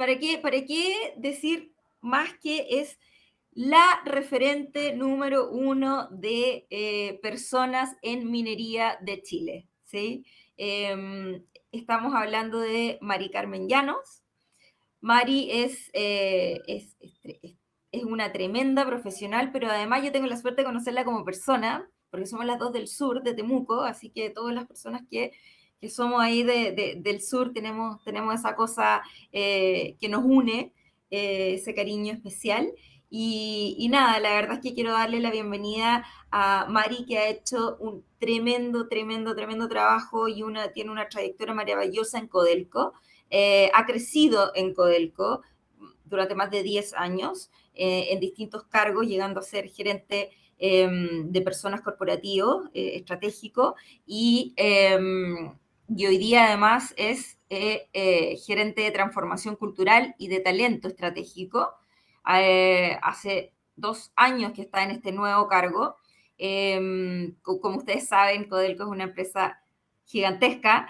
para qué decir más que es la referente número uno de personas en minería de Chile, ¿sí? Estamos hablando de Mari Carmen Llanos. Mari es una tremenda profesional, pero además yo tengo la suerte de conocerla como persona, porque somos las dos del sur, de Temuco, así que todas las personas que somos ahí del sur tenemos esa cosa que nos une, ese cariño especial. Y nada, la verdad es que quiero darle la bienvenida a Mari, que ha hecho un tremendo trabajo y tiene una trayectoria maravillosa en Codelco. Ha crecido en Codelco durante más de 10 años en distintos cargos, llegando a ser gerente de personas corporativos, estratégico, y hoy día además es gerente de transformación cultural y de talento estratégico. Hace 2 años que está en este nuevo cargo. Como ustedes saben, Codelco es una empresa gigantesca,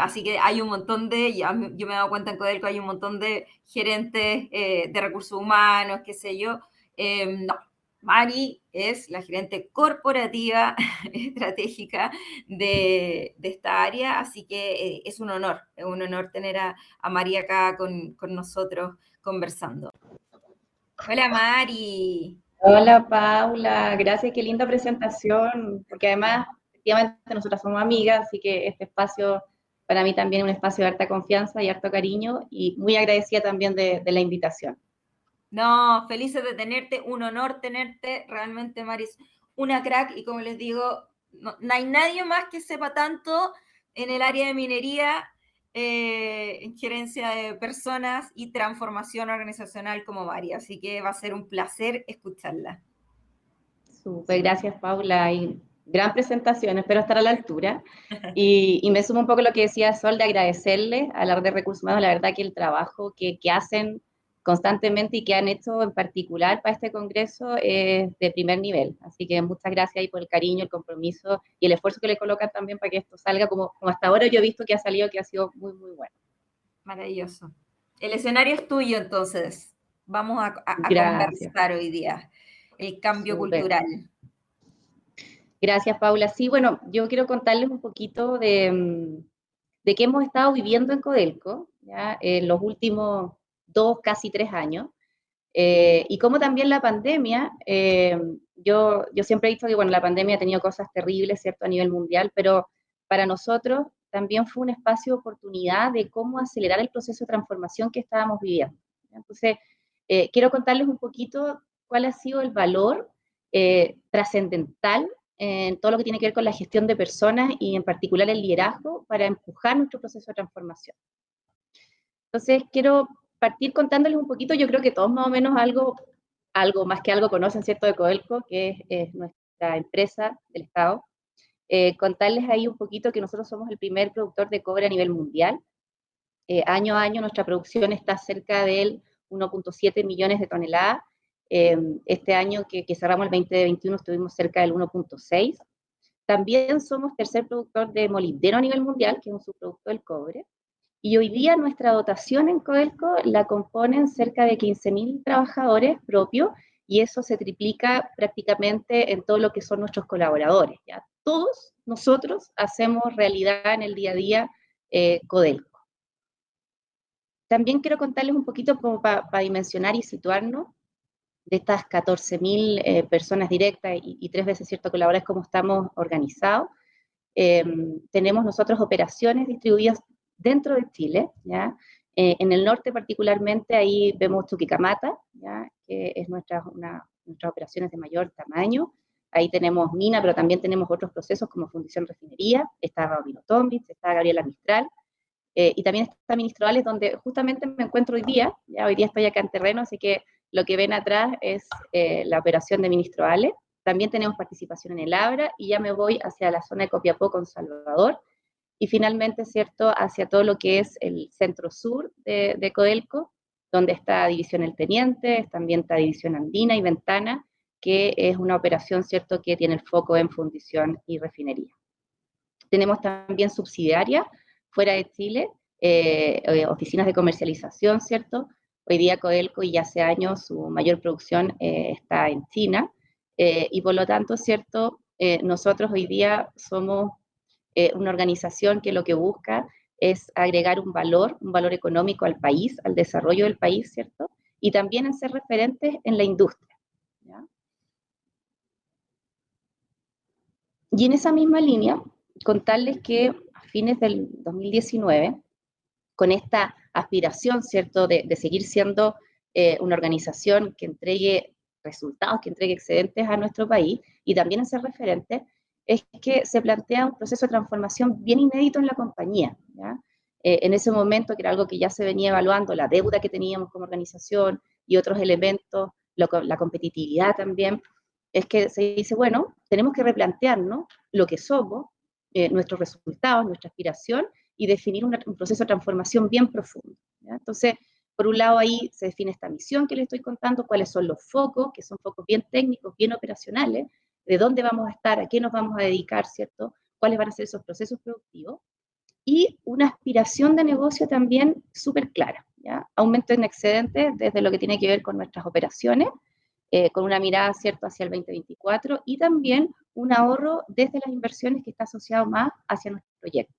así que hay un montón yo me he dado cuenta en Codelco, hay un montón de gerentes de recursos humanos, qué sé yo. No, Mari es la gerente corporativa estratégica de esta área, así que es un honor tener a Mari acá con nosotros conversando. Hola Mari. Hola Paula, gracias, qué linda presentación, porque además, efectivamente, nosotras somos amigas, así que este espacio para mí también es un espacio de harta confianza y harto cariño, y muy agradecida también de la invitación. No, felices de tenerte, un honor tenerte, realmente Maris, una crack, y como les digo, no hay nadie más que sepa tanto en el área de minería, en gerencia de personas y transformación organizacional como Mari, así que va a ser un placer escucharla. Súper, gracias Paula, y gran presentación, espero estar a la altura. Y me sumo un poco a lo que decía Sol, de agradecerle a la red de recursos humanos, la verdad que el trabajo que hacen constantemente y que han hecho en particular para este congreso es de primer nivel. Así que muchas gracias ahí por el cariño, el compromiso y el esfuerzo que le colocan también para que esto salga como hasta ahora yo he visto que ha salido, que ha sido muy bueno. Maravilloso. El escenario es tuyo, entonces. Vamos a Gracias, conversar hoy día. El cambio súper. cultural. Gracias, Paula. Sí, bueno, yo quiero contarles un poquito de qué hemos estado viviendo en Codelco, ¿ya? En los últimos 2, casi 3 años, y cómo también la pandemia, yo siempre he dicho que, bueno, la pandemia ha tenido cosas terribles, ¿cierto?, a nivel mundial, pero para nosotros también fue un espacio de oportunidad de cómo acelerar el proceso de transformación que estábamos viviendo. ¿Ya? Entonces, quiero contarles un poquito cuál ha sido el valor trascendental en todo lo que tiene que ver con la gestión de personas y en particular el liderazgo para empujar nuestro proceso de transformación. Entonces, quiero partir contándoles un poquito, yo creo que todos más o menos algo más que algo conocen, ¿cierto?, de Codelco, que es nuestra empresa del Estado. Contarles ahí un poquito que nosotros somos el primer productor de cobre a nivel mundial. Año a año nuestra producción está cerca del 1.7 millones de toneladas. Este año que cerramos el 2021 estuvimos cerca del 1.6. También somos tercer productor de molibdeno a nivel mundial, que es un subproducto del cobre. Y hoy día nuestra dotación en Codelco la componen cerca de 15.000 trabajadores propios, y eso se triplica prácticamente en todo lo que son nuestros colaboradores. ¿Ya? Todos nosotros hacemos realidad en el día a día Codelco. También quiero contarles un poquito como para dimensionar y situarnos de estas 14.000 personas directas y 3 veces, ¿cierto?, colaboradores, cómo estamos organizados. Tenemos nosotros operaciones distribuidas dentro de Chile, ¿ya? En el norte particularmente, ahí vemos Chuquicamata, ¿ya?, que es nuestras operaciones de mayor tamaño. Ahí tenemos mina, pero también tenemos otros procesos como fundición refinería, está Gabriela Tombitz, está Gabriela Mistral, y también está Ministrovales, donde justamente me encuentro hoy día. Ya hoy día estoy acá en terreno, así que lo que ven atrás es la operación de Ministrovales. También tenemos participación en el Abra, y ya me voy hacia la zona de Copiapó con Salvador, y finalmente, ¿cierto?, hacia todo lo que es el centro sur de Codelco, donde está División El Teniente, también está División Andina y Ventana, que es una operación, ¿cierto?, que tiene el foco en fundición y refinería. Tenemos también subsidiarias fuera de Chile, oficinas de comercialización, ¿cierto? Hoy día Codelco y hace años su mayor producción está en China, y por lo tanto, ¿cierto? Nosotros hoy día somos una organización que lo que busca es agregar un valor económico al país, al desarrollo del país, ¿cierto? Y también en ser referentes en la industria, ¿ya? Y en esa misma línea, contarles que a fines del 2019, con esta aspiración, ¿cierto?, de seguir siendo una organización que entregue resultados, que entregue excedentes a nuestro país y también en ser referente, es que se plantea un proceso de transformación bien inédito en la compañía, ¿ya? En ese momento, que era algo que ya se venía evaluando, la deuda que teníamos como organización y otros elementos, la competitividad también, es que se dice, bueno, tenemos que replantearnos lo que somos, nuestros resultados, nuestra aspiración, y definir un proceso de transformación bien profundo, ¿ya? Entonces, por un lado ahí se define esta misión que les estoy contando, cuáles son los focos, que son focos bien técnicos, bien operacionales, de dónde vamos a estar, a qué nos vamos a dedicar, ¿cierto? Cuáles van a ser esos procesos productivos, y una aspiración de negocio también súper clara, ¿ya? Aumento en excedentes desde lo que tiene que ver con nuestras operaciones, con una mirada, ¿cierto?, hacia el 2024, y también un ahorro desde las inversiones que está asociado más hacia nuestros proyectos.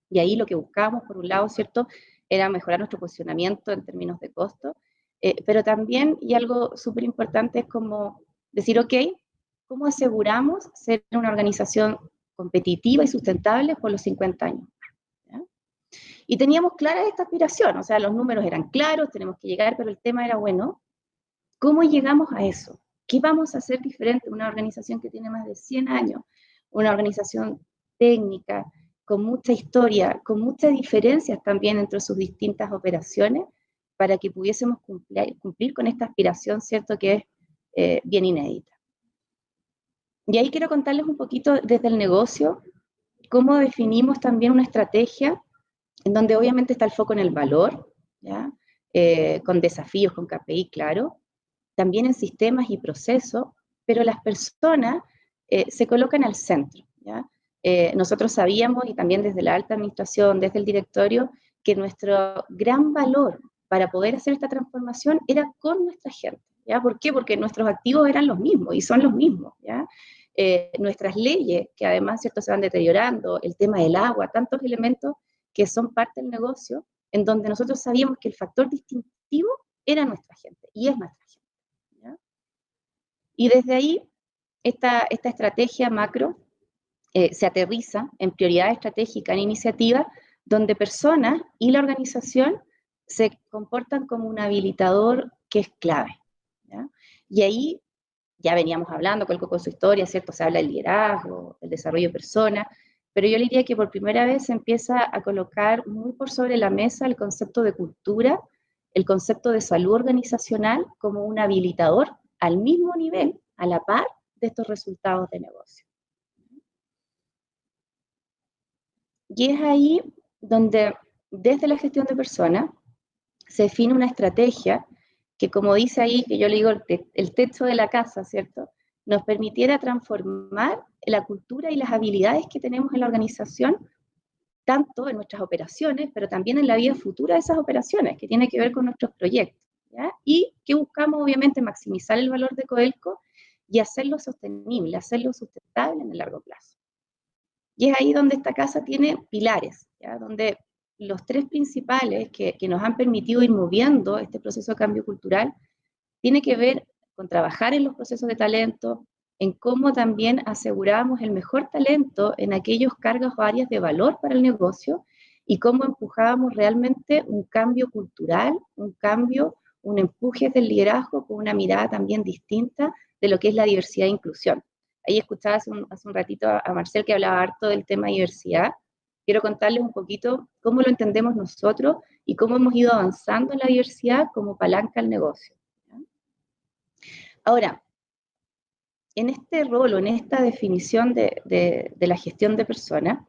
Y ahí lo que buscábamos, por un lado, ¿cierto?, era mejorar nuestro posicionamiento en términos de costo, pero también, y algo súper importante, es como decir, ok, ¿cómo aseguramos ser una organización competitiva y sustentable por los 50 años? ¿Ya? Y teníamos clara esta aspiración, o sea, los números eran claros, tenemos que llegar, pero el tema era, bueno, ¿cómo llegamos a eso? ¿Qué vamos a hacer diferente? Una organización que tiene más de 100 años, una organización técnica, con mucha historia, con muchas diferencias también entre sus distintas operaciones, para que pudiésemos cumplir con esta aspiración, ¿cierto?, que es bien inédita. Y ahí quiero contarles un poquito desde el negocio, cómo definimos también una estrategia en donde obviamente está el foco en el valor, ¿ya? Con desafíos, con KPI, claro, también en sistemas y procesos, pero las personas se colocan al centro, ¿ya? Nosotros sabíamos, y también desde la alta administración, desde el directorio, que nuestro gran valor para poder hacer esta transformación era con nuestra gente, ¿ya? ¿Por qué? Porque nuestros activos eran los mismos y son los mismos, ¿ya? Nuestras leyes, que además, ¿cierto?, se van deteriorando, el tema del agua, tantos elementos que son parte del negocio, en donde nosotros sabíamos que el factor distintivo era nuestra gente, y es nuestra gente, ¿ya? Y desde ahí, esta estrategia macro se aterriza en prioridades estratégicas, en iniciativas, donde personas y la organización se comportan como un habilitador que es clave, ¿ya? Y ahí ya veníamos hablando con su historia, ¿cierto? Se habla del liderazgo, del desarrollo de personas, pero yo le diría que por primera vez se empieza a colocar muy por sobre la mesa el concepto de cultura, el concepto de salud organizacional como un habilitador al mismo nivel, a la par de estos resultados de negocio. Y es ahí donde, desde la gestión de personas, se define una estrategia que, como dice ahí, que yo le digo el techo de la casa, ¿cierto?, nos permitiera transformar la cultura y las habilidades que tenemos en la organización, tanto en nuestras operaciones, pero también en la vida futura de esas operaciones, que tiene que ver con nuestros proyectos, ¿ya? Y que buscamos, obviamente, maximizar el valor de Codelco y hacerlo sostenible, hacerlo sustentable en el largo plazo. Y es ahí donde esta casa tiene pilares, ¿ya? Donde los tres principales que nos han permitido ir moviendo este proceso de cambio cultural tiene que ver con trabajar en los procesos de talento, en cómo también aseguramos el mejor talento en aquellos cargos o áreas de valor para el negocio, y cómo empujábamos realmente un cambio cultural, un cambio, un empuje del liderazgo con una mirada también distinta de lo que es la diversidad e inclusión. Ahí escuchaba hace un ratito a Marcel, que hablaba harto del tema de diversidad. Quiero contarles un poquito cómo lo entendemos nosotros y cómo hemos ido avanzando en la diversidad como palanca al negocio. Ahora, en este rol, en esta definición de la gestión de personas,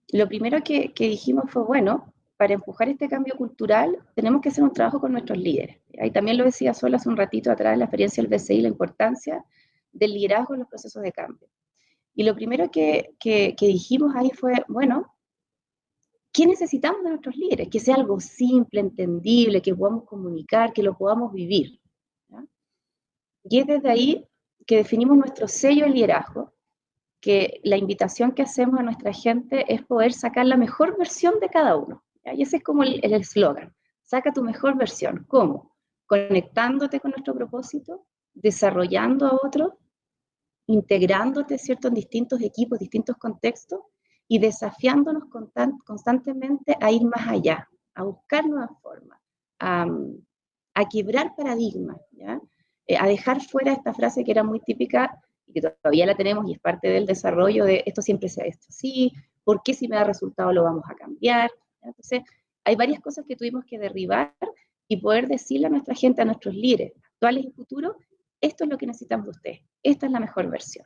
lo primero que dijimos fue, bueno, para empujar este cambio cultural tenemos que hacer un trabajo con nuestros líderes. Ahí también lo decía Sol hace un ratito atrás en la experiencia del BCI, la importancia del liderazgo en los procesos de cambio. Y lo primero que dijimos ahí fue, bueno, ¿qué necesitamos de nuestros líderes? Que sea algo simple, entendible, que podamos comunicar, que lo podamos vivir. ¿Ya? Y es desde ahí que definimos nuestro sello de liderazgo, que la invitación que hacemos a nuestra gente es poder sacar la mejor versión de cada uno. ¿Ya? Y ese es como el eslogan, saca tu mejor versión. ¿Cómo? Conectándote con nuestro propósito, desarrollando a otros, integrándote, ¿cierto?, en distintos equipos, distintos contextos, y desafiándonos constantemente a ir más allá, a buscar nuevas formas, a quebrar paradigmas, ¿ya? A dejar fuera esta frase que era muy típica y que todavía la tenemos y es parte del desarrollo de esto siempre sea esto, sí, ¿por qué si me da resultado lo vamos a cambiar? ¿Ya? Entonces, hay varias cosas que tuvimos que derribar y poder decirle a nuestra gente, a nuestros líderes actuales y futuros, esto es lo que necesitamos de ustedes, esta es la mejor versión.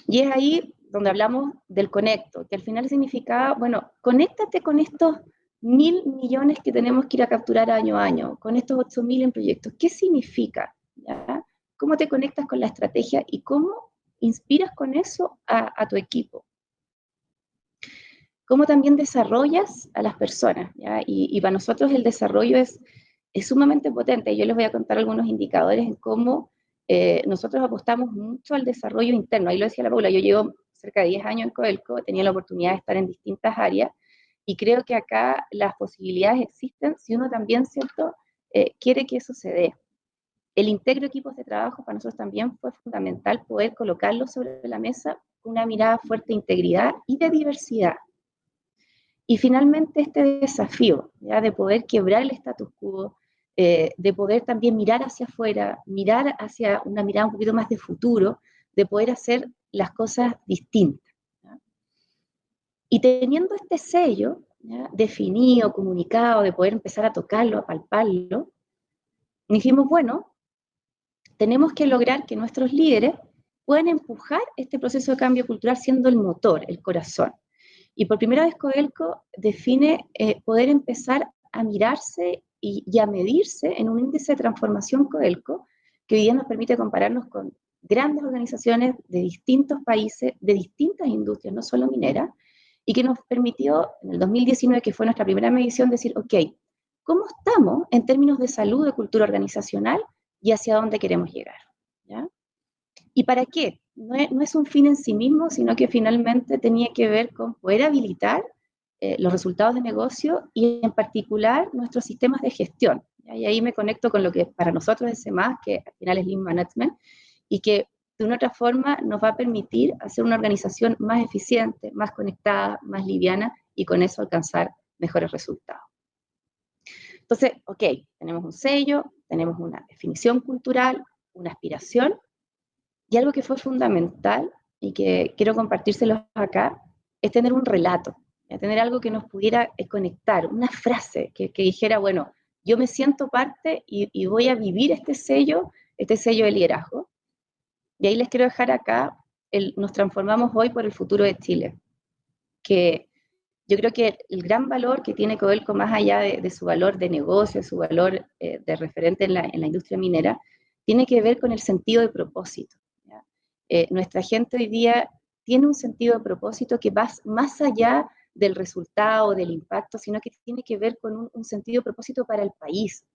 Y es ahí donde hablamos del conecto, que al final significaba, bueno, conéctate con estos 1.000 millones que tenemos que ir a capturar año a año, con estos 8.000 en proyectos. ¿Qué significa? ¿Ya? ¿Cómo te conectas con la estrategia y cómo inspiras con eso a tu equipo? ¿Cómo también desarrollas a las personas? ¿Ya? Y para nosotros el desarrollo es sumamente potente. Yo les voy a contar algunos indicadores en cómo nosotros apostamos mucho al desarrollo interno. Ahí lo decía la Paula, yo llevo cerca de 10 años en Codelco, he tenido la oportunidad de estar en distintas áreas y creo que acá las posibilidades existen si uno también, ¿cierto?, quiere que eso se dé. El integro equipos de trabajo para nosotros también fue fundamental poder colocarlo sobre la mesa con una mirada fuerte de integridad y de diversidad. Y finalmente este desafío, ¿ya?, de poder quebrar el status quo, de poder también mirar hacia afuera, mirar hacia una mirada un poquito más de futuro, de poder hacer las cosas distintas. ¿Ya? Y teniendo este sello, ¿ya?, definido, comunicado, de poder empezar a tocarlo, a palparlo, dijimos, bueno, tenemos que lograr que nuestros líderes puedan empujar este proceso de cambio cultural siendo el motor, el corazón. Y por primera vez Codelco define poder empezar a mirarse y a medirse en un índice de transformación Codelco que hoy día nos permite compararnos con grandes organizaciones de distintos países, de distintas industrias, no solo mineras, y que nos permitió en el 2019, que fue nuestra primera medición, decir, ok, ¿cómo estamos en términos de salud, de cultura organizacional y hacia dónde queremos llegar? ¿Ya? ¿Y para qué? No es un fin en sí mismo, sino que finalmente tenía que ver con poder habilitar los resultados de negocio y en particular nuestros sistemas de gestión. ¿Ya? Y ahí me conecto con lo que para nosotros es más, que al final es Lean Management, y que de una otra forma nos va a permitir hacer una organización más eficiente, más conectada, más liviana y con eso alcanzar mejores resultados. Entonces, ok, tenemos un sello, tenemos una definición cultural, una aspiración, y algo que fue fundamental y que quiero compartírselos acá es tener un relato, tener algo que nos pudiera conectar, una frase que dijera, bueno, yo me siento parte y voy a vivir este sello de liderazgo. Y ahí les quiero dejar acá, nos transformamos hoy por el futuro de Chile, que yo creo que el gran valor que tiene Codelco, más allá de su valor de negocio, de su valor de referente en la industria minera, tiene que ver con el sentido de propósito. Nuestra gente hoy día tiene un sentido de propósito que va más allá del resultado, del impacto, sino que tiene que ver con un sentido de propósito para el país,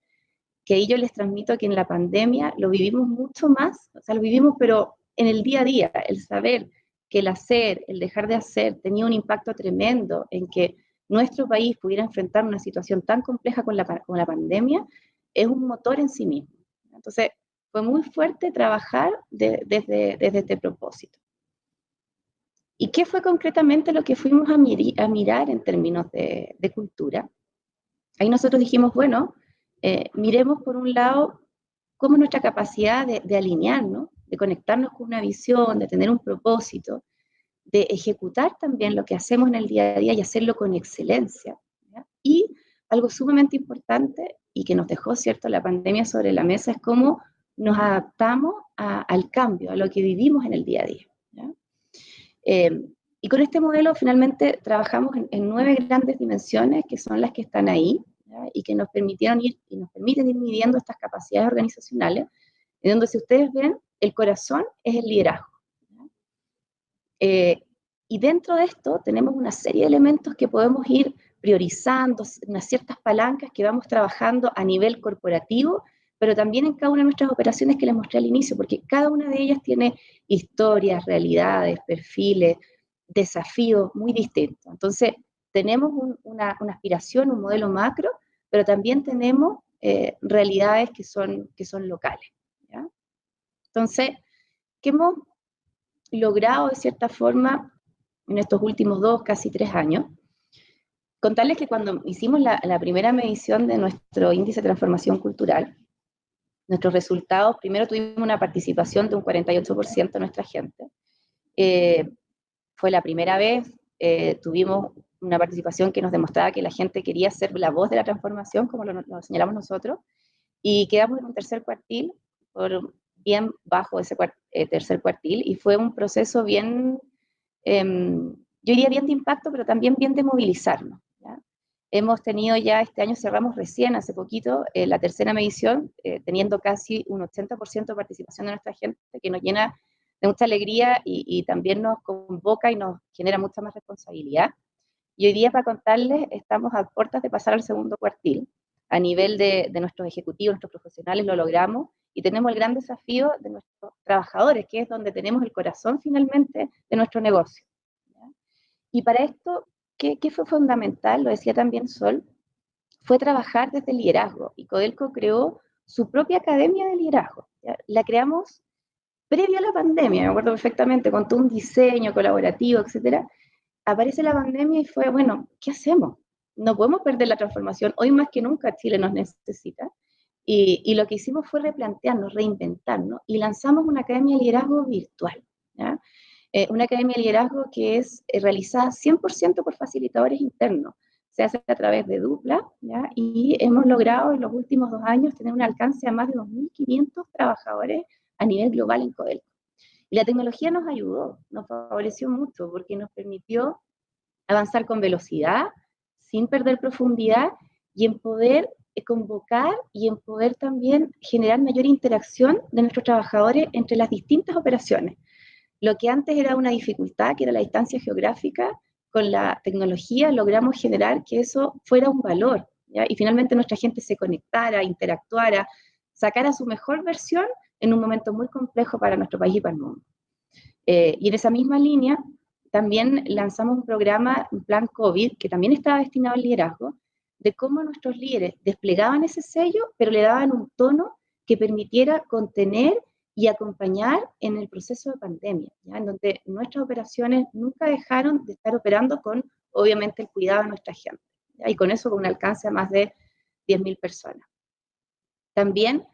que ahí yo les transmito que en la pandemia lo vivimos mucho más, o sea, lo vivimos pero en el día a día, el saber que el hacer, el dejar de hacer tenía un impacto tremendo en que nuestro país pudiera enfrentar una situación tan compleja con la pandemia, es un motor en sí mismo. Entonces, fue muy fuerte trabajar desde este propósito. ¿Y qué fue concretamente lo que fuimos a mirar en términos de cultura? Ahí nosotros dijimos, bueno, miremos por un lado cómo nuestra capacidad de alinearnos, de conectarnos con una visión, de tener un propósito, de ejecutar también lo que hacemos en el día a día y hacerlo con excelencia. ¿Ya? Y algo sumamente importante y que nos dejó, ¿cierto?, la pandemia sobre la mesa es cómo nos adaptamos al cambio, a lo que vivimos en el día a día. ¿Ya? Y con este modelo finalmente trabajamos en 9 grandes dimensiones que son las que están ahí, ¿ya?, y que nos permitieron ir y nos permiten ir midiendo estas capacidades organizacionales, en donde si ustedes ven, el corazón es el liderazgo. Y dentro de esto tenemos una serie de elementos que podemos ir priorizando, unas ciertas palancas que vamos trabajando a nivel corporativo, pero también en cada una de nuestras operaciones que les mostré al inicio, porque cada una de ellas tiene historias, realidades, perfiles, desafíos muy distintos. Entonces, tenemos una aspiración, un modelo macro, pero también tenemos realidades que son locales. ¿Ya? Entonces, ¿qué hemos logrado de cierta forma en estos últimos 2, casi 3 años? Contarles que cuando hicimos la primera medición de nuestro índice de transformación cultural, nuestros resultados, primero tuvimos una participación de un 48% de nuestra gente. Fue la primera vez, tuvimos una participación que nos demostraba que la gente quería ser la voz de la transformación, como lo señalamos nosotros, y quedamos en un tercer cuartil, por bien bajo ese tercer cuartil, y fue un proceso bien, yo diría bien de impacto, pero también bien de movilizarnos. ¿Ya? Hemos tenido ya, este año cerramos recién, hace poquito, la tercera medición, teniendo casi un 80% de participación de nuestra gente, que nos llena de mucha alegría y también nos convoca y nos genera mucha más responsabilidad. Y hoy día, para contarles, estamos a puertas de pasar al segundo cuartil. A nivel de nuestros ejecutivos, nuestros profesionales, lo logramos y tenemos el gran desafío de nuestros trabajadores, que es donde tenemos el corazón finalmente de nuestro negocio. ¿Ya? Y para esto, ¿qué fue fundamental? Lo decía también Sol, fue trabajar desde el liderazgo. Y Codelco creó su propia academia de liderazgo. ¿Ya? La creamos previo a la pandemia, me acuerdo perfectamente, con todo un diseño colaborativo, etcétera. Aparece la pandemia y fue, bueno, ¿qué hacemos? No podemos perder la transformación. Hoy más que nunca Chile nos necesita. Y lo que hicimos fue replantearnos, reinventarnos y lanzamos una academia de liderazgo virtual. ¿Ya? Una academia de liderazgo que es realizada 100% por facilitadores internos. Se hace a través de Dupla, ¿ya? Y hemos logrado en los últimos 2 años tener un alcance a más de 2.500 trabajadores a nivel global en Codelco. Y la tecnología nos ayudó, nos favoreció mucho porque nos permitió avanzar con velocidad, sin perder profundidad y en poder convocar y en poder también generar mayor interacción de nuestros trabajadores entre las distintas operaciones. Lo que antes era una dificultad, que era la distancia geográfica, con la tecnología logramos generar que eso fuera un valor, ¿ya? Y finalmente nuestra gente se conectara, interactuara, sacara su mejor versión en un momento muy complejo para nuestro país y para el mundo. Y en esa misma línea, también lanzamos un programa, un plan COVID, que también estaba destinado al liderazgo, de cómo nuestros líderes desplegaban ese sello, pero le daban un tono que permitiera contener y acompañar en el proceso de pandemia, ¿ya? En donde nuestras operaciones nunca dejaron de estar operando con, obviamente, el cuidado de nuestra gente, ¿ya? Y con eso con un alcance a más de 10.000 personas. También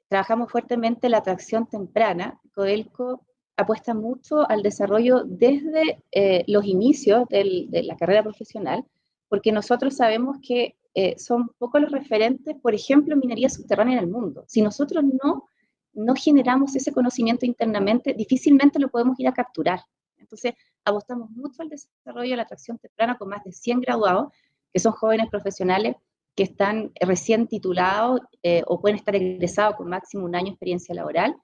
trabajamos fuertemente la atracción temprana. Codelco apuesta mucho al desarrollo desde los inicios de la carrera profesional, porque nosotros sabemos que son pocos los referentes, por ejemplo, en minería subterránea en el mundo. Si nosotros no generamos ese conocimiento internamente, difícilmente lo podemos ir a capturar. Entonces, apostamos mucho al desarrollo de la atracción temprana con más de 100 graduados, que son jóvenes profesionales que están recién titulados o pueden estar egresados con máximo 1 año de experiencia laboral,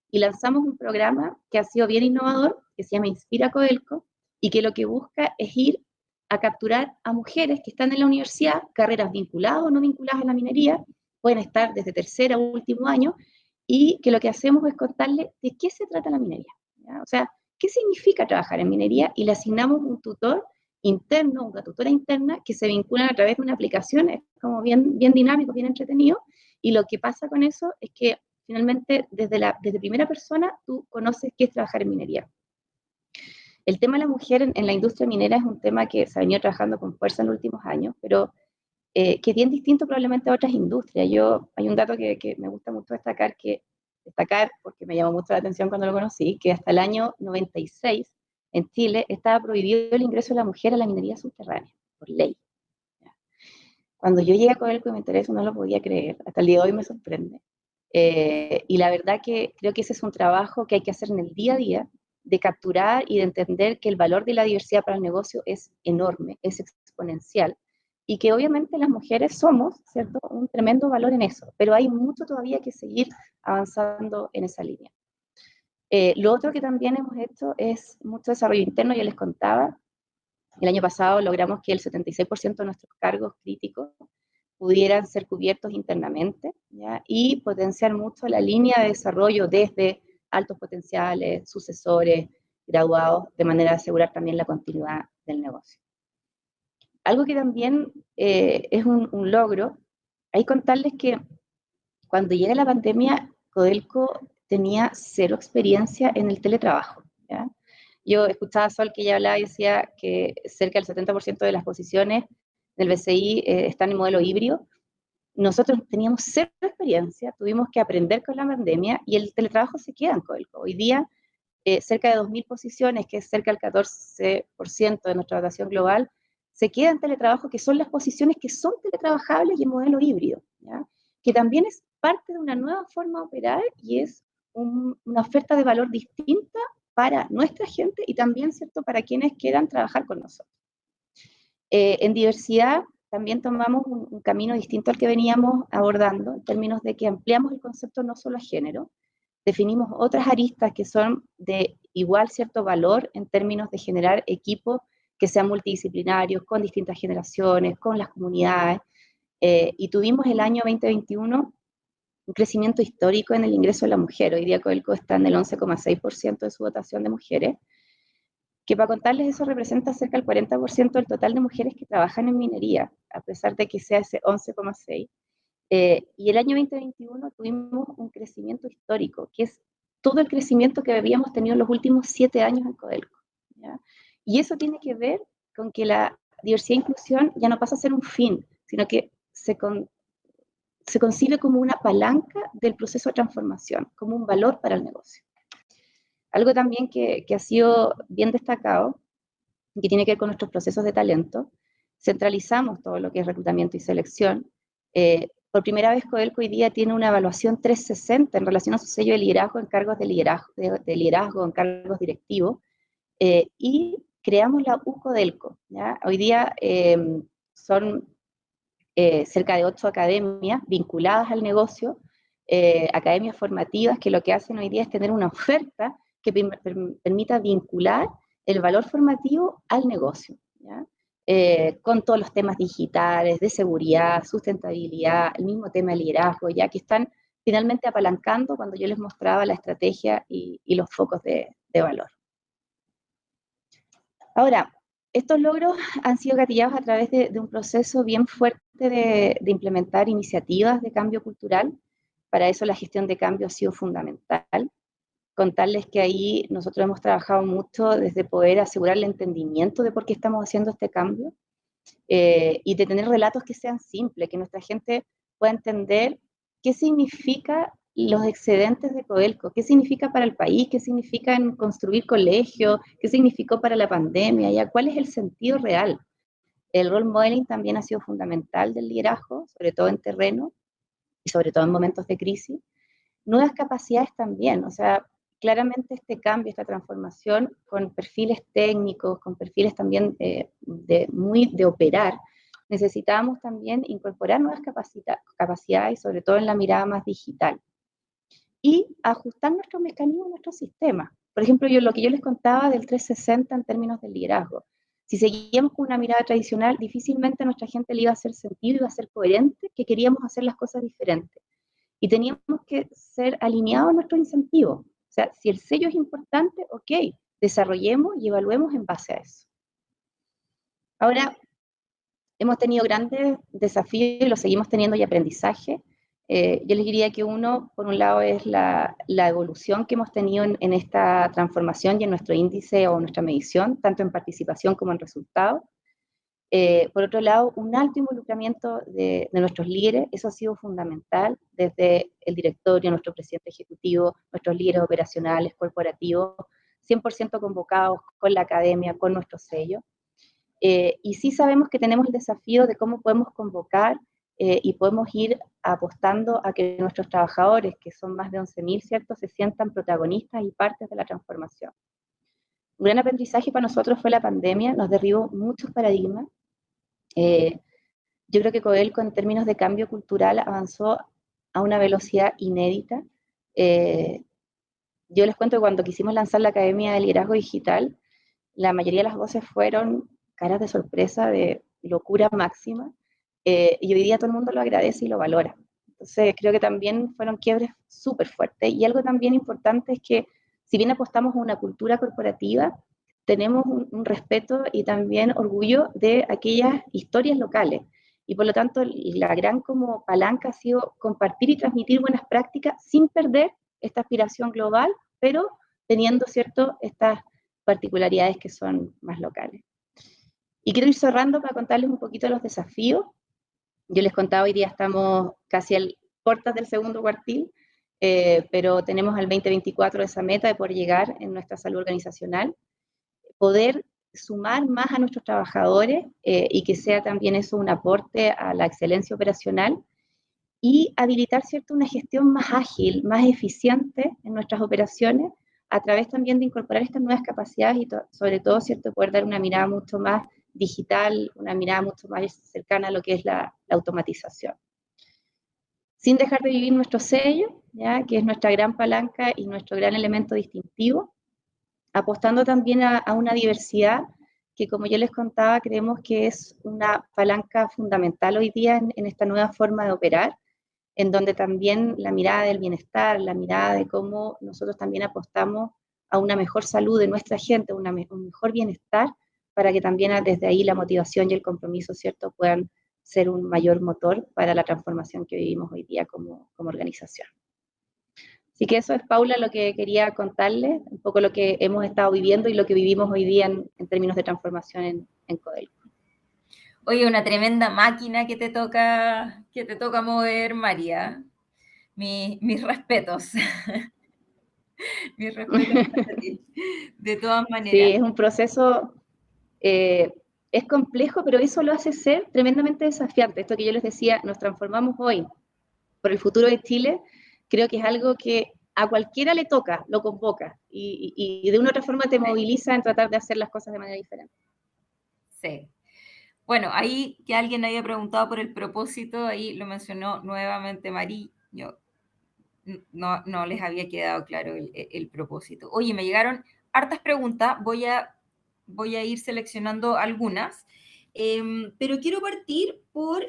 y lanzamos un programa que ha sido bien innovador, que se llama Inspira Codelco, y que lo que busca es ir a capturar a mujeres que están en la universidad, carreras vinculadas o no vinculadas a la minería, pueden estar desde tercer a último año, y que lo que hacemos es contarles de qué se trata la minería, ¿ya? O sea, qué significa trabajar en minería, y le asignamos un tutor interno, una tutora interna, que se vinculan a través de una aplicación, es como bien dinámico, bien entretenido, y lo que pasa con eso es que finalmente desde primera persona tú conoces qué es trabajar en minería. El tema de la mujer en la industria minera es un tema que se ha venido trabajando con fuerza en los últimos años, pero que es bien distinto probablemente a otras industrias. Hay un dato que me gusta mucho destacar, porque me llamó mucho la atención cuando lo conocí, que hasta el año 96 en Chile estaba prohibido el ingreso de la mujer a la minería subterránea, por ley. Cuando yo llegué a Codelco y me enteré eso, no lo podía creer. Hasta el día de hoy me sorprende. Y la verdad que creo que ese es un trabajo que hay que hacer en el día a día, de capturar y de entender que el valor de la diversidad para el negocio es enorme, es exponencial, y que obviamente las mujeres somos, ¿cierto?, un tremendo valor en eso, pero hay mucho todavía que seguir avanzando en esa línea. Lo otro que también hemos hecho es mucho desarrollo interno, ya les contaba. El año pasado logramos que el 76% de nuestros cargos críticos pudieran ser cubiertos internamente, ¿ya? Y potenciar mucho la línea de desarrollo desde altos potenciales, sucesores, graduados, de manera de asegurar también la continuidad del negocio. Algo que también es un logro, hay que contarles que cuando llega la pandemia, Codelco tenía cero experiencia en el teletrabajo, ¿ya? Yo escuchaba a Sol que ella hablaba y decía que cerca del 70% de las posiciones del BCI están en modelo híbrido. Nosotros teníamos cero experiencia, tuvimos que aprender con la pandemia y el teletrabajo se queda en Codelco. Hoy día, cerca de 2.000 posiciones, que es cerca del 14% de nuestra dotación global, se queda en teletrabajo, que son las posiciones que son teletrabajables y en modelo híbrido, ¿ya? Que también es parte de una nueva forma de operar y es una oferta de valor distinta para nuestra gente y también, ¿cierto?, para quienes quieran trabajar con nosotros. En diversidad también tomamos un camino distinto al que veníamos abordando, en términos de que ampliamos el concepto no solo a género, definimos otras aristas que son de igual cierto valor en términos de generar equipos que sean multidisciplinarios, con distintas generaciones, con las comunidades, y tuvimos el año 2021 un crecimiento histórico en el ingreso de la mujer. Hoy día Codelco está en el 11,6% de su dotación de mujeres, que para contarles eso representa cerca del 40% del total de mujeres que trabajan en minería, a pesar de que sea ese 11,6%. Y el año 2021 tuvimos un crecimiento histórico, que es todo el crecimiento que habíamos tenido en los últimos 7 años en Codelco, ¿ya? Y eso tiene que ver con que la diversidad e inclusión ya no pasa a ser un fin, sino que se concibe como una palanca del proceso de transformación, como un valor para el negocio. Algo también que ha sido bien destacado, que tiene que ver con nuestros procesos de talento, centralizamos todo lo que es reclutamiento y selección. Por primera vez Codelco hoy día tiene una evaluación 360 en relación a su sello de liderazgo en cargos de liderazgo en cargos directivos, y creamos la UCodelco, ¿ya? Hoy día son cerca de 8 academias vinculadas al negocio, academias formativas que lo que hacen hoy día es tener una oferta que permita vincular el valor formativo al negocio, ¿ya? Con todos los temas digitales, de seguridad, sustentabilidad, el mismo tema de liderazgo, ya que están finalmente apalancando cuando yo les mostraba la estrategia y los focos de valor. Ahora, estos logros han sido gatillados a través de un proceso bien fuerte de implementar iniciativas de cambio cultural. Para eso la gestión de cambio ha sido fundamental. Contarles que ahí nosotros hemos trabajado mucho desde poder asegurar el entendimiento de por qué estamos haciendo este cambio, y de tener relatos que sean simples, que nuestra gente pueda entender qué significa los excedentes de Codelco, qué significa para el país, qué significa en construir colegios, qué significó para la pandemia, ya cuál es el sentido real. El role modeling también ha sido fundamental del liderazgo, sobre todo en terreno y sobre todo en momentos de crisis. Nuevas capacidades también, o sea, claramente este cambio, esta transformación con perfiles técnicos, con perfiles también de operar, necesitábamos también incorporar nuevas capacidades, sobre todo en la mirada más digital, y ajustar nuestros mecanismos, nuestros sistemas. Por ejemplo, lo que yo les contaba del 360 en términos de liderazgo. Si seguíamos con una mirada tradicional, difícilmente a nuestra gente le iba a hacer sentido, iba a ser coherente, que queríamos hacer las cosas diferentes. Y teníamos que ser alineados a nuestros incentivos. O sea, si el sello es importante, ok, desarrollemos y evaluemos en base a eso. Ahora, hemos tenido grandes desafíos y los seguimos teniendo y aprendizaje. Yo les diría que uno, por un lado, es la evolución que hemos tenido en esta transformación y en nuestro índice o nuestra medición, tanto en participación como en resultados. Por otro lado, un alto involucramiento de nuestros líderes, eso ha sido fundamental, desde el directorio, nuestro presidente ejecutivo, nuestros líderes operacionales, corporativos, 100% convocados con la academia, con nuestro sello. Y sí sabemos que tenemos el desafío de cómo podemos convocar y podemos ir apostando a que nuestros trabajadores, que son más de 11.000, ¿cierto?, se sientan protagonistas y partes de la transformación. Un gran aprendizaje para nosotros fue la pandemia, nos derribó muchos paradigmas. Yo creo que Codelco en términos de cambio cultural avanzó a una velocidad inédita. yo les cuento que cuando quisimos lanzar la Academia de Liderazgo Digital, la mayoría de las voces fueron caras de sorpresa, de locura máxima, y hoy día todo el mundo lo agradece y lo valora. Entonces, creo que también fueron quiebres súper fuertes. Y algo también importante es que, si bien apostamos a una cultura corporativa, tenemos un respeto y también orgullo de aquellas historias locales. Y por lo tanto, la gran como palanca ha sido compartir y transmitir buenas prácticas sin perder esta aspiración global, pero teniendo, ¿cierto?, estas particularidades que son más locales. Y quiero ir cerrando para contarles un poquito los desafíos. Yo les contaba, hoy día estamos casi a puertas del segundo cuartil, pero tenemos al 2024 esa meta de poder llegar en nuestra salud organizacional, poder sumar más a nuestros trabajadores y que sea también eso un aporte a la excelencia operacional y habilitar, ¿cierto?, una gestión más ágil, más eficiente en nuestras operaciones a través también de incorporar estas nuevas capacidades y sobre todo, ¿cierto?, poder dar una mirada mucho más digital, una mirada mucho más cercana a lo que es la automatización. Sin dejar de vivir nuestro sello, ¿ya?, que es nuestra gran palanca y nuestro gran elemento distintivo, apostando también a una diversidad que, como yo les contaba, creemos que es una palanca fundamental hoy día en esta nueva forma de operar, en donde también la mirada del bienestar, la mirada de cómo nosotros también apostamos a una mejor salud de nuestra gente, un mejor bienestar, para que también desde ahí la motivación y el compromiso, ¿cierto?, puedan ser un mayor motor para la transformación que vivimos hoy día como organización. Así que eso es, Paula, lo que quería contarles, un poco lo que hemos estado viviendo y lo que vivimos hoy día en términos de transformación en Codelco. Oye, una tremenda máquina que te toca mover, María. Mis respetos. Mis respetos para ti. De todas Sí, maneras. es un proceso, es complejo, pero eso lo hace ser tremendamente desafiante. Esto que yo les decía, nos transformamos hoy por el futuro de Chile, creo que es algo que a cualquiera le toca, lo convoca, y de una u otra forma te moviliza en tratar de hacer las cosas de manera diferente. Sí. Bueno, ahí que alguien había preguntado por el propósito, ahí lo mencionó nuevamente Marí. Yo no les había quedado claro el propósito. Oye, me llegaron hartas preguntas, voy a ir seleccionando algunas, pero quiero partir por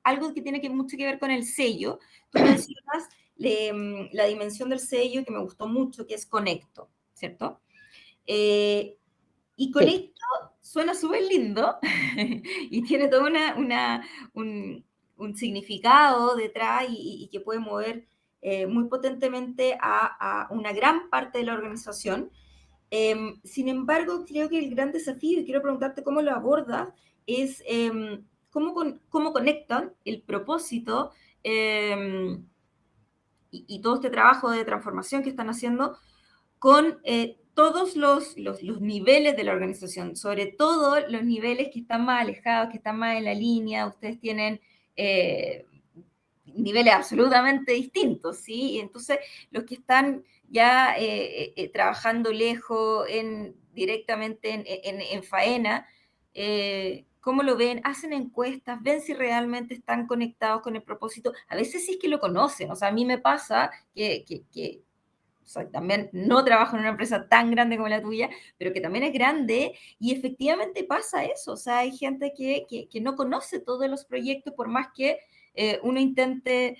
algo que tiene mucho que ver con el sello. Tú mencionas la dimensión del sello que me gustó mucho, que es conecto, ¿cierto? Y con Sí. esto suena súper lindo y tiene todo un significado detrás y que puede mover muy potentemente a una gran parte de la organización. Sin embargo, creo que el gran desafío, y quiero preguntarte cómo lo abordas, es cómo conectan el propósito y todo este trabajo de transformación que están haciendo con todos los niveles de la organización, sobre todo los niveles que están más alejados, que están más en la línea. Ustedes tienen niveles absolutamente distintos, ¿sí? Y entonces, los que están ya trabajando lejos, directamente en faena, ¿cómo lo ven? ¿Hacen encuestas? ¿Ven si realmente están conectados con el propósito? A veces sí es que lo conocen, o sea, a mí me pasa que o sea, también no trabajo en una empresa tan grande como la tuya, pero que también es grande y efectivamente pasa eso. O sea, hay gente que no conoce todos los proyectos por más que uno intente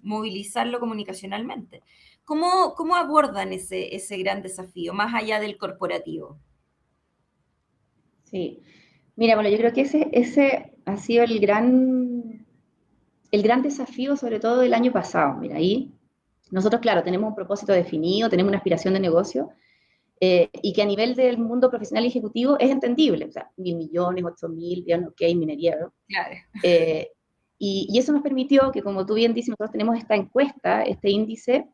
movilizarlo comunicacionalmente. ¿Cómo abordan ese gran desafío, más allá del corporativo? Sí. Mira, bueno, yo creo que ese ha sido el gran desafío, sobre todo del año pasado. Mira, ahí nosotros, claro, tenemos un propósito definido, tenemos una aspiración de negocio, y que a nivel del mundo profesional y ejecutivo es entendible. O sea, 1.000 millones, 8.000, bien, ok, minería, ¿no? Claro. Eh, y eso nos permitió que, como tú bien dices, nosotros tenemos esta encuesta, este índice,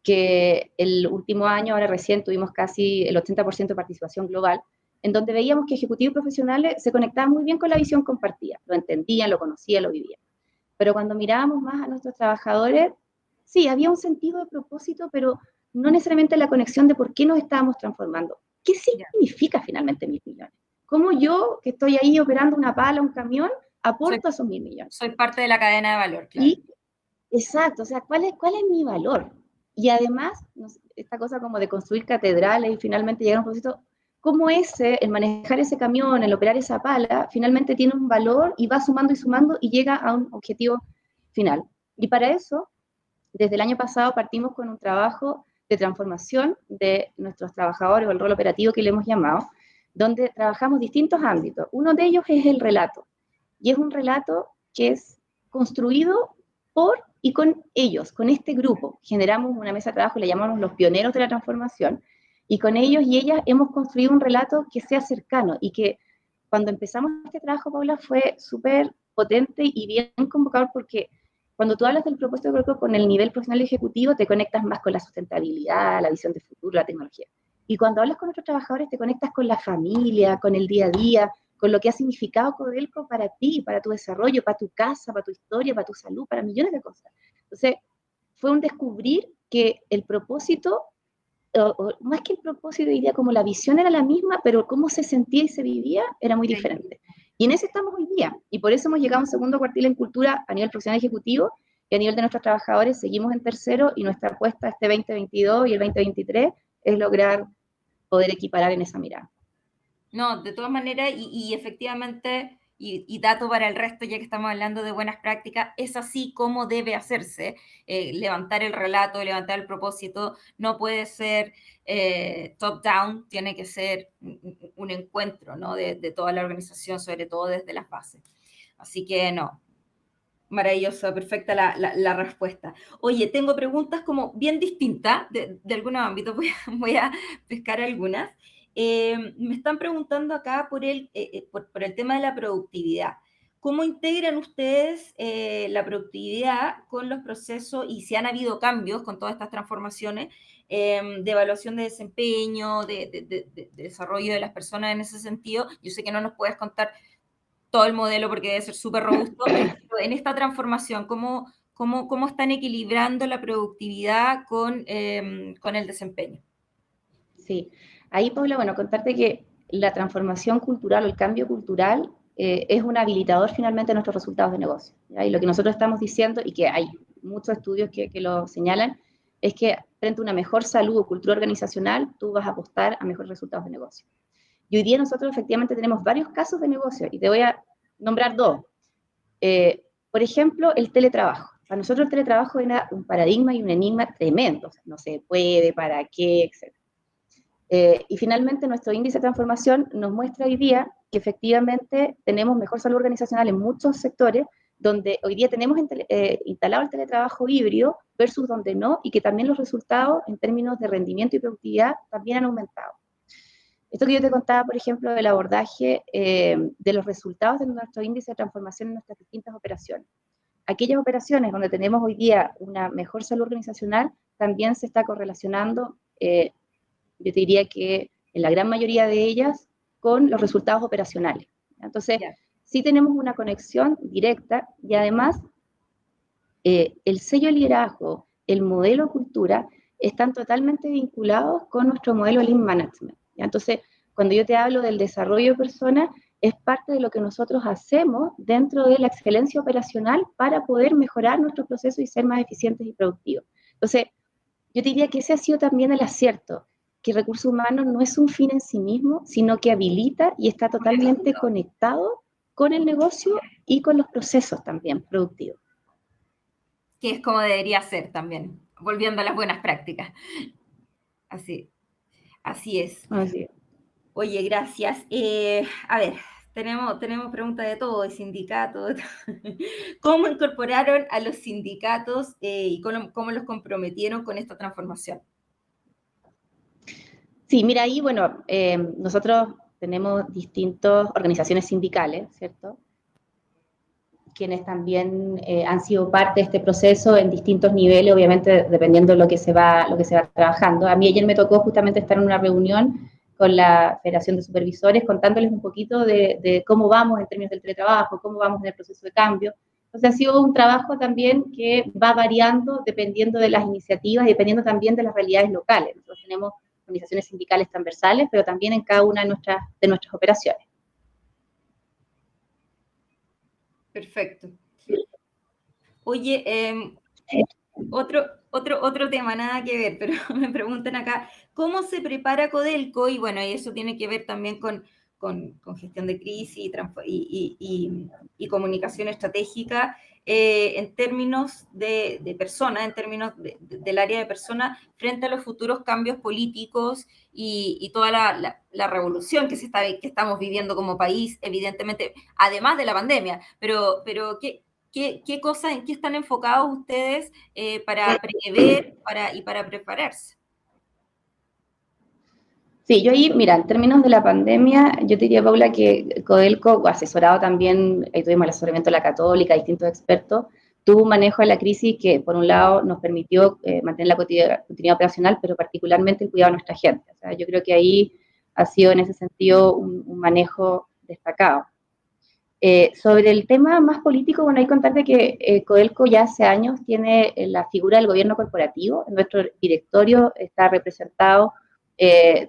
que el último año, ahora recién, tuvimos casi el 80% de participación global, en donde veíamos que ejecutivos profesionales se conectaban muy bien con la visión compartida, lo entendían, lo conocían, lo vivían. Pero cuando mirábamos más a nuestros trabajadores, sí, había un sentido de propósito, pero no necesariamente la conexión de por qué nos estábamos transformando. ¿Qué Ya. significa finalmente 1.000 millones? ¿Cómo yo, que estoy ahí operando una pala, un camión, Soy, aporto a esos 1.000 millones? soy parte de la cadena de valor, claro. Y, exacto, o sea, ¿cuál es mi valor? Y además, esta cosa como de construir catedrales y finalmente llegar a un propósito, cómo el manejar ese camión, el operar esa pala, finalmente tiene un valor y va sumando y sumando y llega a un objetivo final. Y para eso, desde el año pasado partimos con un trabajo de transformación de nuestros trabajadores, o el rol operativo que le hemos llamado, donde trabajamos distintos ámbitos. Uno de ellos es el relato, y es un relato que es construido por y con ellos, con este grupo. Generamos una mesa de trabajo, le llamamos los pioneros de la transformación, y con ellos y ellas hemos construido un relato que sea cercano y que cuando empezamos este trabajo, Paula, fue súper potente y bien convocador porque cuando tú hablas del propósito, creo que con el nivel profesional y ejecutivo te conectas más con la sustentabilidad, la visión de futuro, la tecnología. Y cuando hablas con otros trabajadores te conectas con la familia, con el día a día, con lo que ha significado Codelco para ti, para tu desarrollo, para tu casa, para tu historia, para tu salud, para millones de cosas. Entonces, fue un descubrir que el propósito, o más que el propósito, diría como la visión era la misma, pero cómo se sentía y se vivía era muy diferente. Y en eso estamos hoy día, y por eso hemos llegado a un segundo cuartil en cultura a nivel profesional ejecutivo, y a nivel de nuestros trabajadores seguimos en tercero, y nuestra apuesta este 2022 y el 2023 es lograr poder equiparar en esa mirada. No, de todas maneras, y efectivamente, y dato para el resto, ya que estamos hablando de buenas prácticas, es así como debe hacerse. Levantar el relato, levantar el propósito, no puede ser top-down, tiene que ser un encuentro, ¿no? De toda la organización, sobre todo desde las bases. Así que no, maravilloso, perfecta la respuesta. Oye, tengo preguntas como bien distintas de algunos ámbitos, voy a pescar algunas. Me están preguntando acá por el tema de la productividad. ¿Cómo integran ustedes la productividad con los procesos y si han habido cambios con todas estas transformaciones de evaluación de desempeño, de desarrollo de las personas en ese sentido? Yo sé que no nos puedes contar todo el modelo porque debe ser súper robusto, pero en esta transformación, ¿cómo están equilibrando la productividad con el desempeño? Sí, ahí Paula, bueno, contarte que la transformación cultural o el cambio cultural es un habilitador finalmente de nuestros resultados de negocio. ¿Ya? Y lo que nosotros estamos diciendo, y que hay muchos estudios que lo señalan, es que frente a una mejor salud o cultura organizacional, tú vas a apostar a mejores resultados de negocio. Y hoy día nosotros efectivamente tenemos varios casos de negocio, y te voy a nombrar dos. Por ejemplo, el teletrabajo. Para nosotros el teletrabajo era un paradigma y un enigma tremendo. O sea, no se puede, para qué, etc. Y finalmente nuestro índice de transformación nos muestra hoy día que efectivamente tenemos mejor salud organizacional en muchos sectores, donde hoy día tenemos instalado el teletrabajo híbrido versus donde no, y que también los resultados en términos de rendimiento y productividad también han aumentado. Esto que yo te contaba, por ejemplo, del abordaje de los resultados de nuestro índice de transformación en nuestras distintas operaciones. Aquellas operaciones donde tenemos hoy día una mejor salud organizacional también se está correlacionando yo te diría que en la gran mayoría de ellas, con los resultados operacionales. Entonces, Yeah. sí tenemos una conexión directa y además el sello de liderazgo, el modelo cultura, están totalmente vinculados con nuestro modelo Lean Management. ¿Ya? Entonces, cuando yo te hablo del desarrollo de personas, es parte de lo que nosotros hacemos dentro de la excelencia operacional para poder mejorar nuestros procesos y ser más eficientes y productivos. Entonces, yo diría que ese ha sido también el acierto, que recursos humanos no es un fin en sí mismo, sino que habilita y está totalmente conectado con el negocio y con los procesos también productivos. Que es como debería ser también, volviendo a las buenas prácticas. Así, así es. Así es. Oye, gracias. A ver, tenemos preguntas de todo, de sindicatos. ¿Cómo incorporaron a los sindicatos y cómo los comprometieron con esta transformación? Sí, mira, ahí, bueno, nosotros tenemos distintas organizaciones sindicales, ¿cierto? Quienes también han sido parte de este proceso en distintos niveles, obviamente dependiendo de lo que se va trabajando. A mí ayer me tocó justamente estar en una reunión con la Federación de Supervisores contándoles un poquito de cómo vamos en términos del teletrabajo, cómo vamos en el proceso de cambio. Entonces ha sido un trabajo también que va variando dependiendo de las iniciativas y dependiendo también de las realidades locales. Nosotros tenemos organizaciones sindicales transversales, pero también en cada una de nuestras operaciones. Perfecto. Oye, otro tema, nada que ver, pero me preguntan acá, ¿cómo se prepara Codelco? Y bueno, y eso tiene que ver también con gestión de crisis y comunicación estratégica en términos de personas, en términos del área de personas, frente a los futuros cambios políticos y toda la revolución que estamos viviendo como país, evidentemente, además de la pandemia. Pero ¿qué cosas, en qué están enfocados ustedes para prever y para prepararse? Sí, yo ahí, mira, en términos de la pandemia, yo te diría, Paula, que Codelco, asesorado también, ahí tuvimos el asesoramiento de la Católica, distintos expertos, tuvo un manejo de la crisis que, por un lado, nos permitió mantener la continuidad operacional, pero particularmente el cuidado de nuestra gente. O sea, yo creo que ahí ha sido, en ese sentido, un manejo destacado. Sobre el tema más político, bueno, hay que contarte que Codelco ya hace años tiene la figura del gobierno corporativo. En nuestro directorio está representado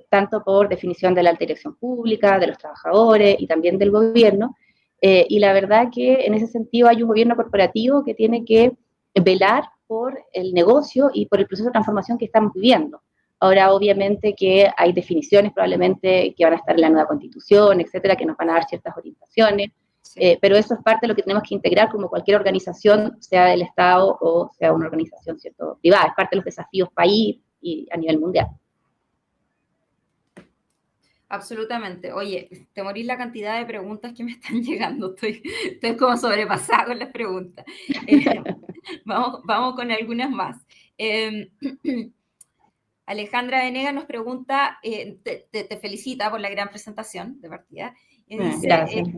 tanto por definición de la alta dirección pública, de los trabajadores y también del gobierno. Y la verdad que en ese sentido hay un gobierno corporativo que tiene que velar por el negocio y por el proceso de transformación que estamos viviendo. Ahora, obviamente que hay definiciones probablemente que van a estar en la nueva constitución, etcétera, que nos van a dar ciertas orientaciones. Sí. Pero eso es parte de lo que tenemos que integrar como cualquier organización, sea del Estado o sea una organización, ¿cierto?, privada. Es parte de los desafíos país y a nivel mundial. Absolutamente. Oye, te morís la cantidad de preguntas que me están llegando. Estoy como sobrepasada con las preguntas. Vamos con algunas más. Alejandra Venegas nos pregunta, te felicita por la gran presentación de partida, y dice, Gracias.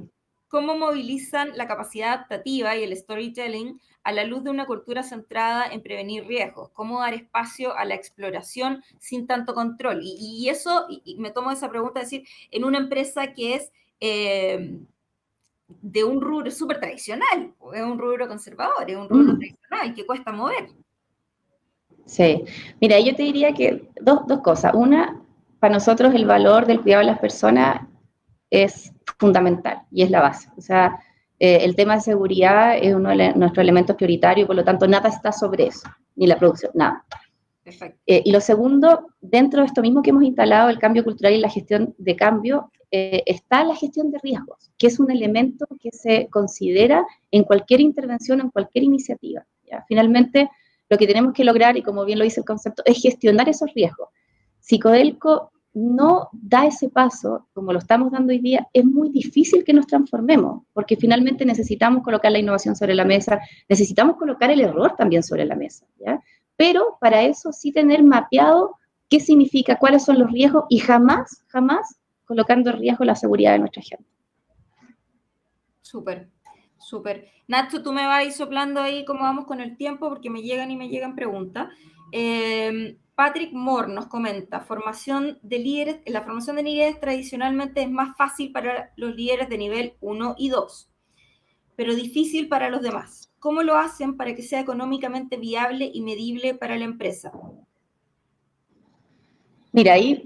¿cómo movilizan la capacidad adaptativa y el storytelling a la luz de una cultura centrada en prevenir riesgos? ¿Cómo dar espacio a la exploración sin tanto control? Y eso, y me tomo esa pregunta, es decir, en una empresa que es de un rubro súper tradicional, es un rubro conservador, es un rubro tradicional que cuesta mover. Sí, mira, yo te diría que dos cosas. Una, para nosotros el valor del cuidado de las personas es fundamental y es la base. O sea, el tema de seguridad es uno de nuestros elementos prioritarios y por lo tanto nada está sobre eso, ni la producción, nada. Perfecto. Y lo segundo, dentro de esto mismo que hemos instalado, el cambio cultural y la gestión de cambio, está la gestión de riesgos, que es un elemento que se considera en cualquier intervención, en cualquier iniciativa. ¿Ya? Finalmente, lo que tenemos que lograr, y como bien lo dice el concepto, es gestionar esos riesgos. Si Codelco no da ese paso, como lo estamos dando hoy día, es muy difícil que nos transformemos, porque finalmente necesitamos colocar la innovación sobre la mesa, necesitamos colocar el error también sobre la mesa, ¿ya? Pero para eso sí tener mapeado qué significa, cuáles son los riesgos y jamás colocando en riesgo la seguridad de nuestra gente. Súper, súper. Nacho, tú me vas a ir soplando ahí cómo vamos con el tiempo porque me llegan preguntas. Patrick Moore nos comenta, formación de líderes, la formación de líderes tradicionalmente es más fácil para los líderes de nivel 1 y 2, pero difícil para los demás. ¿Cómo lo hacen para que sea económicamente viable y medible para la empresa? Mira, ahí,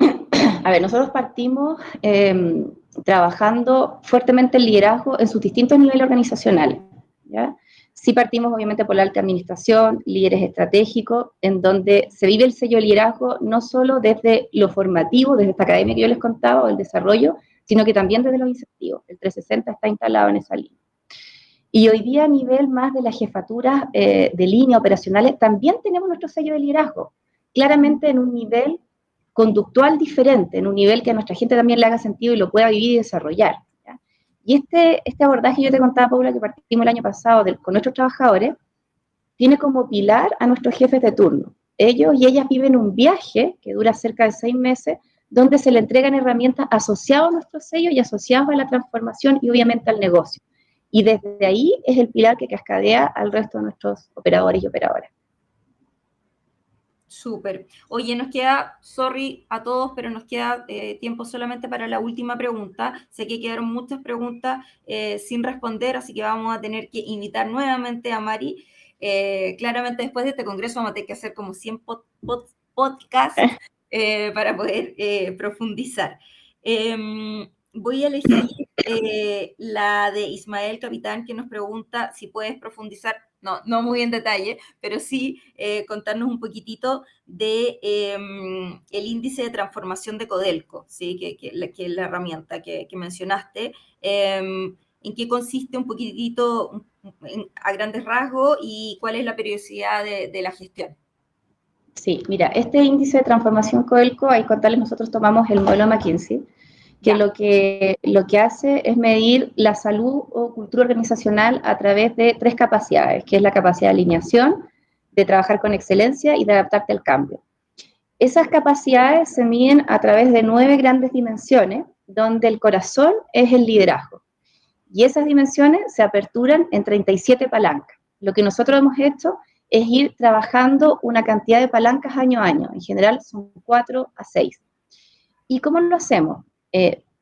a ver, nosotros partimos trabajando fuertemente el liderazgo en sus distintos niveles organizacionales, ¿ya? Sí partimos obviamente por la alta administración, líderes estratégicos, en donde se vive el sello de liderazgo no solo desde lo formativo, desde esta academia que yo les contaba, o el desarrollo, sino que también desde los incentivos. El 360 está instalado en esa línea. Y hoy día a nivel más de las jefaturas de línea operacionales, también tenemos nuestro sello de liderazgo, claramente en un nivel conductual diferente, en un nivel que a nuestra gente también le haga sentido y lo pueda vivir y desarrollar. ¿Ya? Y este abordaje yo te contaba, Paula, que partimos el año pasado con nuestros trabajadores, tiene como pilar a nuestros jefes de turno. Ellos y ellas viven un viaje que dura cerca de 6 meses, donde se le entregan herramientas asociadas a nuestro sello y asociadas a la transformación y obviamente al negocio. Y desde ahí es el pilar que cascadea al resto de nuestros operadores y operadoras. Súper. Oye, nos queda, sorry a todos, pero nos queda tiempo solamente para la última pregunta. Sé que quedaron muchas preguntas sin responder, así que vamos a tener que invitar nuevamente a Mari. Claramente después de este congreso vamos a tener que hacer como 100 podcasts para poder profundizar. Voy a elegir la de Ismael Capitán, que nos pregunta si puedes profundizar, no muy en detalle, pero sí contarnos un poquitito de el índice de transformación de Codelco, ¿sí? Que es la herramienta que mencionaste. ¿En qué consiste un poquitito a grandes rasgos y cuál es la periodicidad de la gestión? Sí, mira, este índice de transformación Codelco, ahí contarles, nosotros tomamos el modelo McKinsey, que Ya. lo que hace es medir la salud o cultura organizacional a través de 3 capacidades, que es la capacidad de alineación, de trabajar con excelencia y de adaptarte al cambio. Esas capacidades se miden a través de 9 grandes dimensiones, donde el corazón es el liderazgo. Y esas dimensiones se aperturan en 37 palancas. Lo que nosotros hemos hecho es ir trabajando una cantidad de palancas año a año. En general son 4 a 6. ¿Y cómo lo hacemos?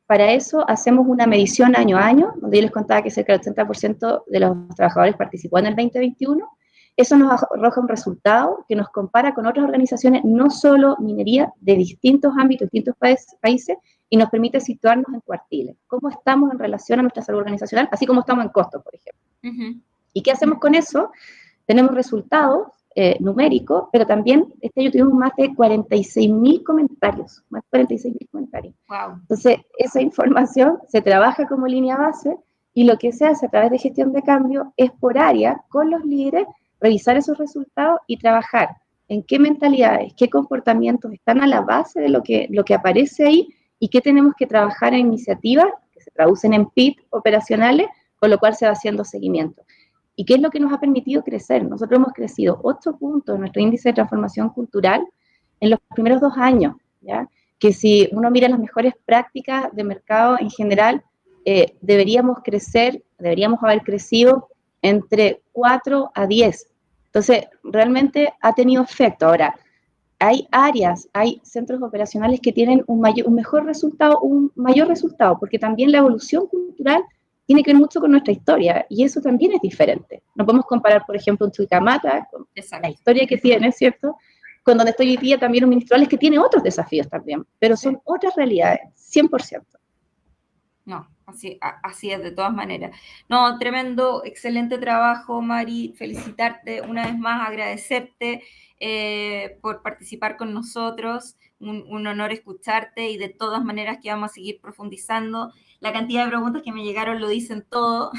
Para eso hacemos una medición año a año, donde yo les contaba que cerca del 80% de los trabajadores participó en el 2021. Eso nos arroja un resultado que nos compara con otras organizaciones, no solo minería, de distintos ámbitos, distintos países, y nos permite situarnos en cuartiles. ¿Cómo estamos en relación a nuestra salud organizacional? Así como estamos en costos, por ejemplo. Uh-huh. ¿Y qué hacemos con eso? Tenemos resultados numéricos, pero también este año tuvimos más de 46.000 comentarios, más de 46.000 comentarios. Wow. Entonces, esa información se trabaja como línea base y lo que se hace a través de gestión de cambio es por área, con los líderes, revisar esos resultados y trabajar en qué mentalidades, qué comportamientos están a la base de lo que aparece ahí y qué tenemos que trabajar en iniciativas que se traducen en PIT operacionales, con lo cual se va haciendo seguimiento. ¿Y qué es lo que nos ha permitido crecer? Nosotros hemos crecido 8 puntos en nuestro índice de transformación cultural en los primeros 2 años, ¿ya? Que si uno mira las mejores prácticas de mercado en general, deberíamos haber crecido entre 4 a 10. Entonces, realmente ha tenido efecto. Ahora, hay áreas, hay centros operacionales que tienen un mejor resultado, un mayor resultado, porque también la evolución cultural tiene que ver mucho con nuestra historia, y eso también es diferente. No podemos comparar, por ejemplo, un Chuquicamata, con la historia que tiene, ¿cierto?, con donde estoy hoy día también un ministerial que tiene otros desafíos también, pero son otras realidades, 100%. No, así es de todas maneras. No, tremendo, excelente trabajo, Mari. Felicitarte una vez más, agradecerte por participar con nosotros. Un honor escucharte y de todas maneras que vamos a seguir profundizando. La cantidad de preguntas que me llegaron lo dicen todo.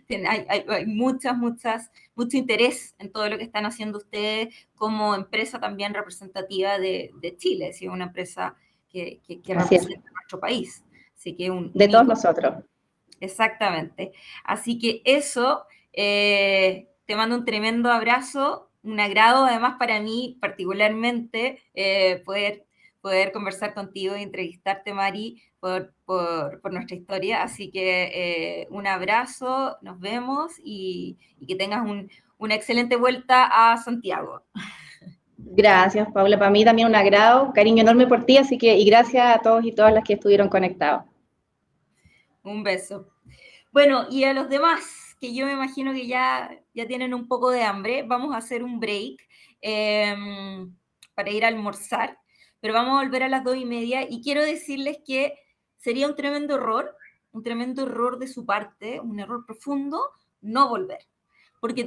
Hay mucho interés en todo lo que están haciendo ustedes como empresa también representativa de Chile, es una empresa que representa a nuestro país. Así que de todos nosotros. Exactamente. Así que eso, te mando un tremendo abrazo, un agrado además para mí particularmente poder conversar contigo y entrevistarte, Mari, por nuestra historia. Así que un abrazo, nos vemos y que tengas una excelente vuelta a Santiago. Gracias, Paula. Para mí también un agrado, un cariño enorme por ti, así que, y gracias a todos y todas las que estuvieron conectados. Un beso. Bueno, y a los demás, que yo me imagino que ya tienen un poco de hambre, vamos a hacer un break para ir a almorzar, pero vamos a volver a las 2:30 y quiero decirles que sería un tremendo error de su parte, un error profundo, no volver. Porque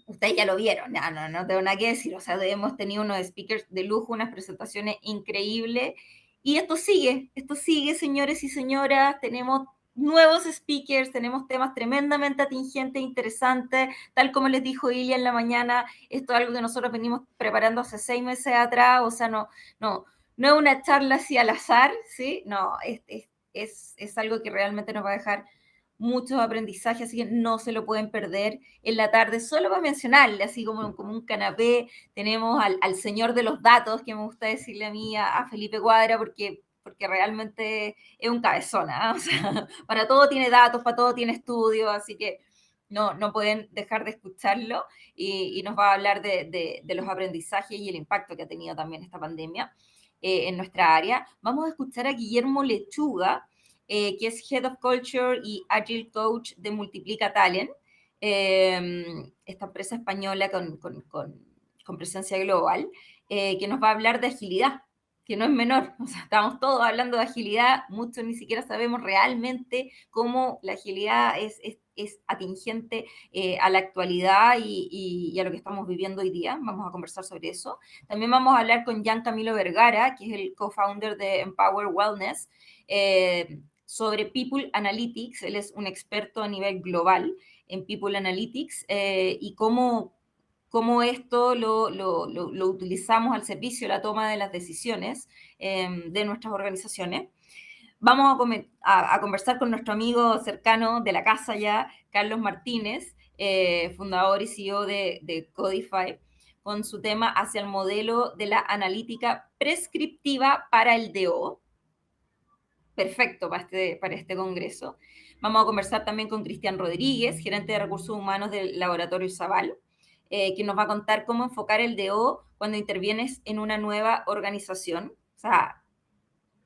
ustedes ya lo vieron, no tengo nada que decir, o sea, hemos tenido unos speakers de lujo, unas presentaciones increíbles, y esto sigue, señores y señoras, tenemos nuevos speakers, tenemos temas tremendamente atingentes, interesantes, tal como les dijo Ilia en la mañana, esto es algo que nosotros venimos preparando hace 6 meses atrás, o sea, no es una charla así al azar, ¿sí? No, es algo que realmente nos va a dejar muchos aprendizajes, así que no se lo pueden perder en la tarde. Solo para mencionarle, así como un canapé, tenemos al señor de los datos, que me gusta decirle a mí, a Felipe Cuadra, porque realmente es un cabezón, ¿eh? O sea, para todo tiene datos, para todo tiene estudios, así que no pueden dejar de escucharlo y nos va a hablar de los aprendizajes y el impacto que ha tenido también esta pandemia en nuestra área. Vamos a escuchar a Guillermo Lechuga, que es Head of Culture y Agile Coach de Multiplica Talent, esta empresa española con presencia global, que nos va a hablar de agilidad. que no es menor. O sea, estamos todos hablando de agilidad, muchos ni siquiera sabemos realmente cómo la agilidad es atingente a la actualidad y a lo que estamos viviendo hoy día. Vamos a conversar sobre eso. También vamos a hablar con Gian Camilo Vergara, que es el co-founder de Empower Wellness, sobre People Analytics. Él es un experto a nivel global en People Analytics y cómo esto lo utilizamos al servicio de la toma de las decisiones de nuestras organizaciones. Vamos a conversar con nuestro amigo cercano de la casa ya, Carlos Martínez, fundador y CEO de Codify, con su tema hacia el modelo de la analítica prescriptiva para el DO. Perfecto para este congreso. Vamos a conversar también con Cristian Rodríguez, gerente de recursos humanos del Laboratorio Zaval, que nos va a contar cómo enfocar el DO cuando intervienes en una nueva organización. O sea,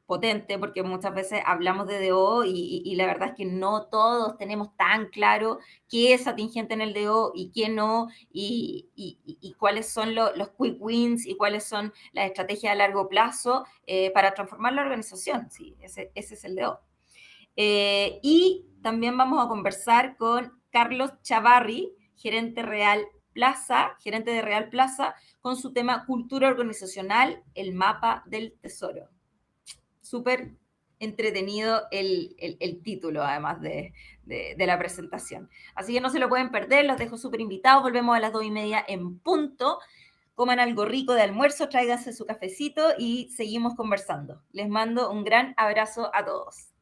potente, porque muchas veces hablamos de DO y la verdad es que no todos tenemos tan claro qué es atingente en el DO y qué no, y cuáles son los quick wins y cuáles son las estrategias a largo plazo para transformar la organización. Sí, ese es el DO. Y también vamos a conversar con Carlos Chavarri, gerente de Real Plaza, con su tema cultura organizacional, el mapa del tesoro. Súper entretenido el título, además de la presentación. Así que no se lo pueden perder, los dejo súper invitados. Volvemos a las 2:30 en punto. Coman algo rico de almuerzo, tráiganse su cafecito y seguimos conversando. Les mando un gran abrazo a todos.